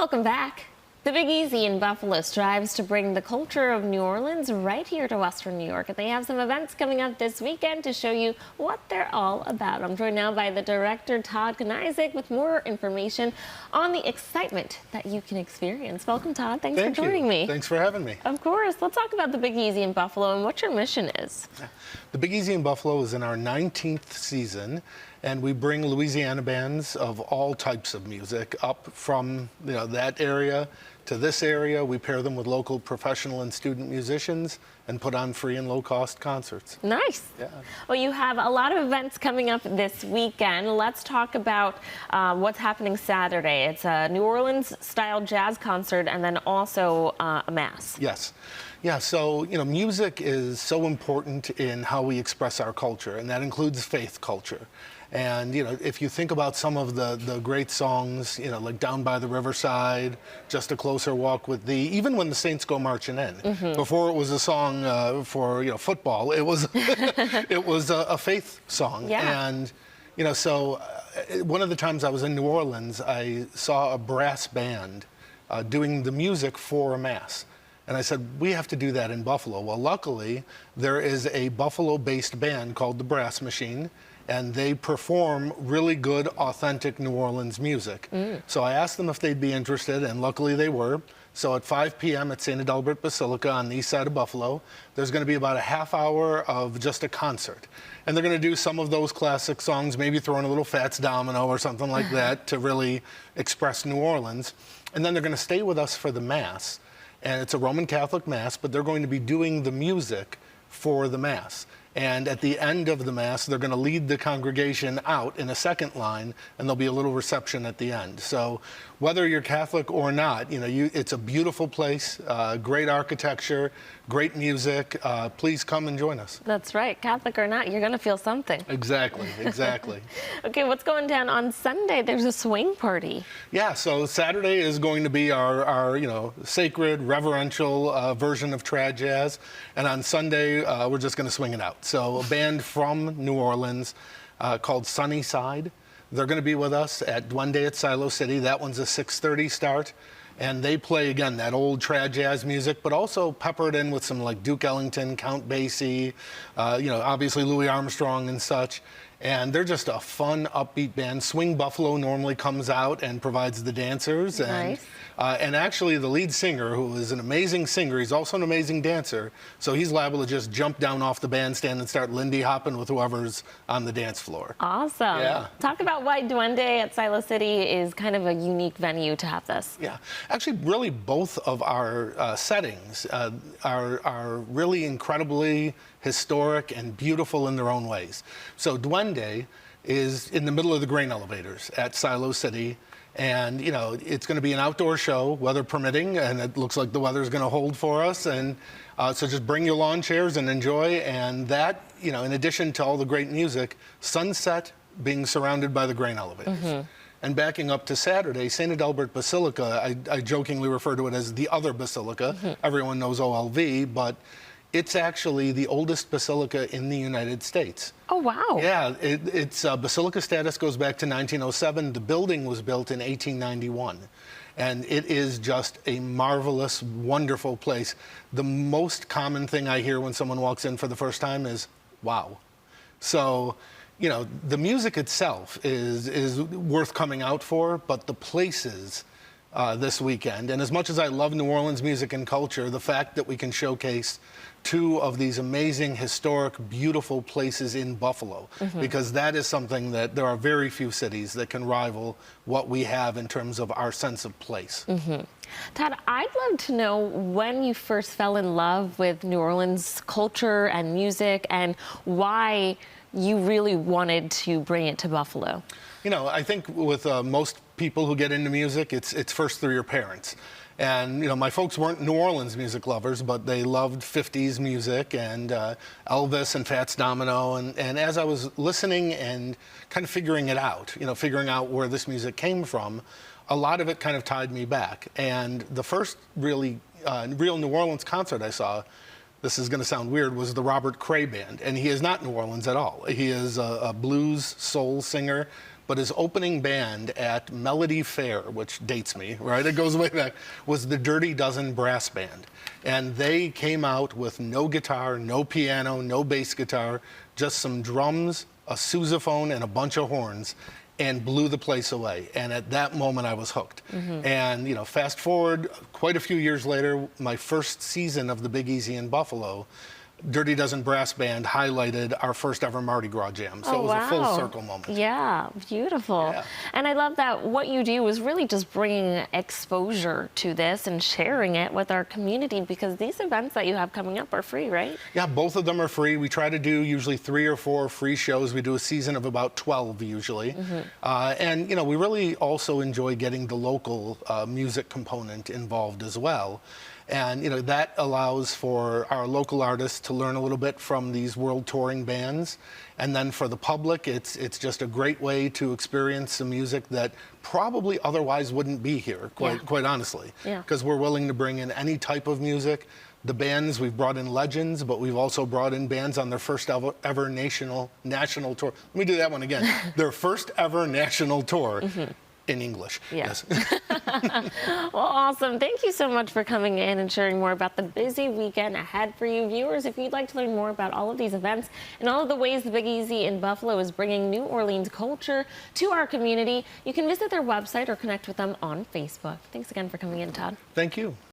Welcome back. The Big Easy in Buffalo strives to bring the culture of New Orleans right here to Western New York. And they have some events coming up this weekend to show you what they're all about. I'm joined now by the director, Todd Knizik, with more information on the excitement that you can experience. Welcome, Todd. Thanks for joining me. Thanks for having me. Of course. Let's talk about the Big Easy in Buffalo and what your mission is. The Big Easy in Buffalo is in our 19th season, and we bring Louisiana bands of all types of music up from that area to this area. We pair them with local professional and student musicians and put on free and low-cost concerts. Nice. Yeah. Well, you have a lot of events coming up this weekend. Let's talk about what's happening Saturday. It's a New Orleans-style jazz concert and then also a mass. Yes. Yeah, so, music is so important in how we express our culture, and that includes faith culture. And, if you think about some of the great songs, like Down by the Riverside, Just a Closer Walk with Thee, even when the Saints Go Marching In, before it was a song for, football, it was, it was a faith song. Yeah. And, so one of the times I was in New Orleans, I saw a brass band doing the music for a mass. And I said, we have to do that in Buffalo. Well, luckily, there is a Buffalo-based band called the Brass Machine, and they perform really good, authentic New Orleans music. So I asked them if they'd be interested, and luckily they were. So at 5 p.m. at St. Adalbert Basilica on the east side of Buffalo, there's going to be about a half hour of just a concert. And they're going to do some of those classic songs, maybe throw in a little Fats Domino or something like that to really express New Orleans. And then they're going to stay with us for the Mass. And it's a Roman Catholic Mass, but they're going to be doing the music for the Mass. And at the end of the Mass, they're going to lead the congregation out in a second line, and there'll be a little reception at the end. So whether you're Catholic or not, it's a beautiful place, great architecture, great music. Please come and join us. That's right. Catholic or not, you're going to feel something. Exactly, exactly. Okay, what's going down on Sunday? There's a swing party. Yeah, so Saturday is going to be our sacred, reverential version of trad jazz. And on Sunday, we're just going to swing it out. So a band from New Orleans called Sunnyside. They're going to be with us at WNY at Silo City. That one's a 6:30 start. And they play, again, that old trad jazz music, but also peppered in with some like Duke Ellington, Count Basie, obviously Louis Armstrong and such. And they're just a fun, upbeat band. Swing Buffalo normally comes out and provides the dancers. Nice. And actually, the lead singer, who is an amazing singer, he's also an amazing dancer. So he's liable to just jump down off the bandstand and start Lindy hopping with whoever's on the dance floor. Awesome. Yeah. Talk about why WNY at Silo City is kind of a unique venue to have this. Yeah. Actually, really, both of our settings are really incredibly historic and beautiful in their own ways. So WNY is in the middle of the grain elevators at Silo City. And, it's going to be an outdoor show, weather permitting, and it looks like the weather is going to hold for us. And so just bring your lawn chairs and enjoy. And that, in addition to all the great music, sunset being surrounded by the grain elevators. And backing up to Saturday, St. Adalbert Basilica, I jokingly refer to it as the other basilica. Everyone knows OLV, but it's actually the oldest basilica in the United States. Oh, wow. Yeah, its basilica status goes back to 1907. The building was built in 1891. And it is just a marvelous, wonderful place. The most common thing I hear when someone walks in for the first time is, wow. So, the music itself is worth coming out for, but the places this weekend. And as much as I love New Orleans music and culture, the fact that we can showcase two of these amazing, historic, beautiful places in Buffalo, because that is something that there are very few cities that can rival what we have in terms of our sense of place. Todd, I'd love to know when you first fell in love with New Orleans culture and music and why you really wanted to bring it to Buffalo. I think with most people who get into music, it's first through your parents. And, my folks weren't New Orleans music lovers, but they loved 50s music and Elvis and Fats Domino. And as I was listening and kind of figuring it out, figuring out where this music came from, a lot of it kind of tied me back. And the first real New Orleans concert I saw, this is going to sound weird, was the Robert Cray Band. And he is not New Orleans at all. He is a blues soul singer but his opening band at Melody Fair, which dates me, right? It goes way back, was the Dirty Dozen Brass Band. And they came out with no guitar, no piano, no bass guitar, just some drums, a sousaphone, and a bunch of horns, and blew the place away. And at that moment, I was hooked. And, you know, fast forward quite a few years later, my first season of the Big Easy in Buffalo, Dirty Dozen Brass Band highlighted our first ever Mardi Gras jam. So it was a full circle moment. Yeah, beautiful. Yeah. And I love that what you do is really just bringing exposure to this and sharing it with our community, because these events that you have coming up are free, right? Yeah, both of them are free. We try to do usually 3 or 4 free shows. We do a season of about 12 usually. And, you know, we really also enjoy getting the local music component involved as well. And, you know, that allows for our local artists to learn a little bit from these world touring bands. And then for the public, it's just a great way to experience some music that probably otherwise wouldn't be here, quite honestly. Because we're willing to bring in any type of music. The bands, we've brought in legends, but we've also brought in bands on their first ever national tour. Let me do that one again. Their first ever national tour. In English. Yes. Well, awesome. Thank you so much for coming in and sharing more about the busy weekend ahead for you. Viewers, if you'd like to learn more about all of these events and all of the ways the Big Easy in Buffalo is bringing New Orleans culture to our community, you can visit their website or connect with them on Facebook. Thanks again for coming in, Todd. Thank you.